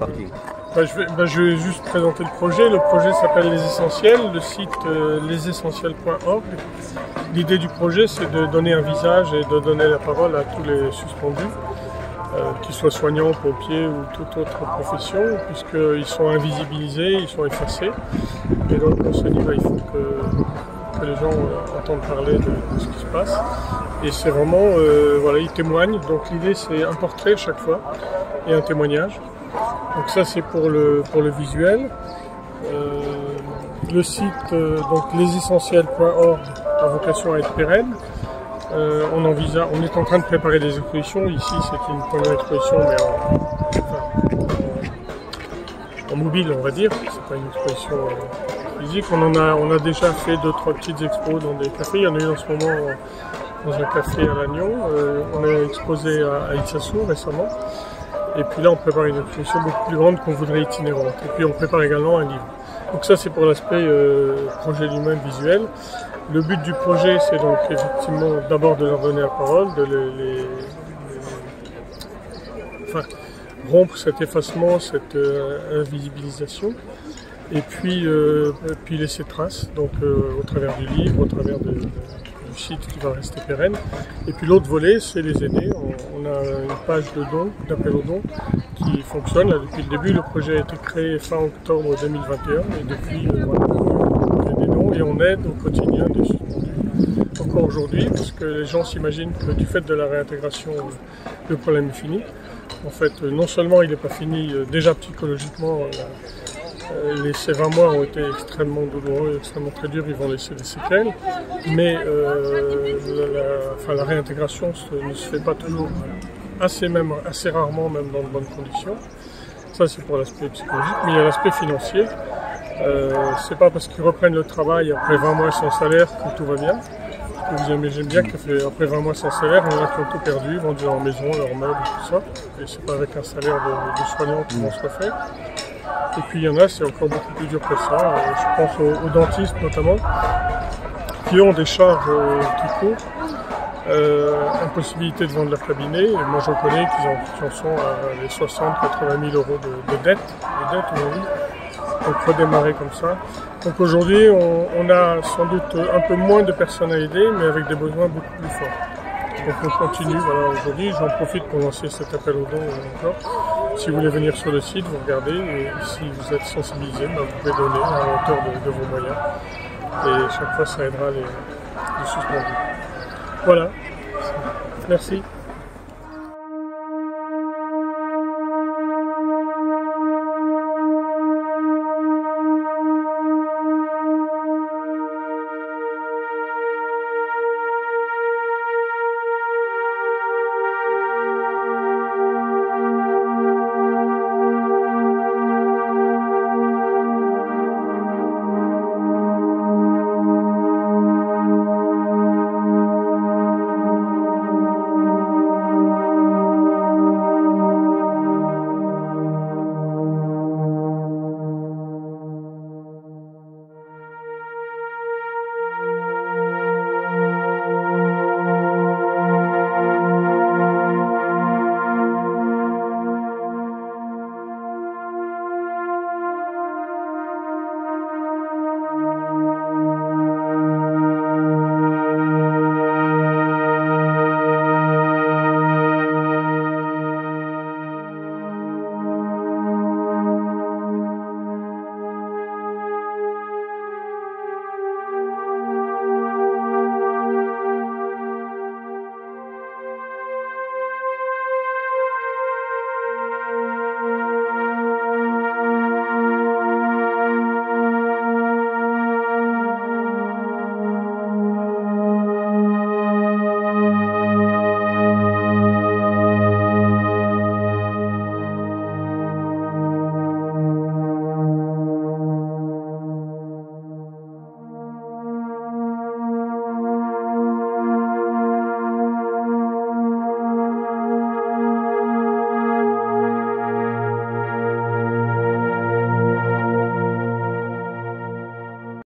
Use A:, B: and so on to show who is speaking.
A: parti.
B: Je vais juste présenter le projet. Le projet s'appelle Les Essentiels, le site lesessentiels.org. L'idée du projet, c'est de donner un visage et de donner la parole à tous les suspendus, qu'ils soient soignants, pompiers ou toute autre profession, puisqu'ils sont invisibilisés, ils sont effacés. Et donc on se dit il faut que les gens entendent parler de ce qui se passe. Et c'est vraiment, ils témoignent. Donc l'idée, c'est un portrait chaque fois et un témoignage. Donc ça, c'est pour le visuel. Le site, donc lesessentiels.org, a vocation à être pérenne. On est en train de préparer des expositions. Ici, c'est une première exposition, mais en mobile, on va dire. C'est pas une exposition physique. On a déjà fait 2-3 petites expos dans des cafés. Il y en a eu en ce moment dans un café à Lannion. On a exposé à Itsasou récemment. Et puis là, on prépare une exposition beaucoup plus grande qu'on voudrait itinérante. Et puis on prépare également un livre. Donc ça, c'est pour l'aspect projet lui-même visuel. Le but du projet, c'est donc effectivement d'abord de leur donner la parole, de rompre cet effacement, cette invisibilisation, et puis laisser trace, donc au travers du livre, au travers du site qui va rester pérenne. Et puis l'autre volet, c'est les aînés. On a une page de dons, d'appel aux dons, qui fonctionne là, depuis le début. Le projet a été créé fin octobre 2021 et depuis, il y a des dons et on aide au quotidien des suspendus. Encore aujourd'hui, parce que les gens s'imaginent que du fait de la réintégration, le problème est fini. En fait, non seulement il n'est pas fini, déjà psychologiquement, ces 20 mois ont été extrêmement douloureux, extrêmement très durs, ils vont laisser des séquelles, mais la réintégration ne se fait pas toujours, assez rarement, même dans de bonnes conditions. Ça, c'est pour l'aspect psychologique, mais il y a l'aspect financier. C'est pas parce qu'ils reprennent le travail après 20 mois sans salaire que tout va bien. Vous imaginez bien qu'après 20 mois sans salaire, il y en a qui ont tout perdu, vendu leur maison, leurs meubles, tout ça. Et c'est pas avec un salaire de soignant qu'ils vont se refaire. Et puis il y en a, c'est encore beaucoup plus dur que ça. Je pense aux dentistes notamment, qui ont des charges qui courent, impossibilité de vendre leur cabinet. Et moi j'en connais qui en sont à les 60-80 000 euros de dettes aujourd'hui. Donc redémarrer comme ça. Donc aujourd'hui, on a sans doute un peu moins de personnes à aider, mais avec des besoins beaucoup plus forts. Donc on continue, voilà, aujourd'hui, j'en profite pour lancer cet appel aux dons encore. Si vous voulez venir sur le site, vous regardez, et si vous êtes sensibilisé, vous pouvez donner à la hauteur de vos moyens. Et chaque fois, ça aidera les suspendus. Voilà, merci.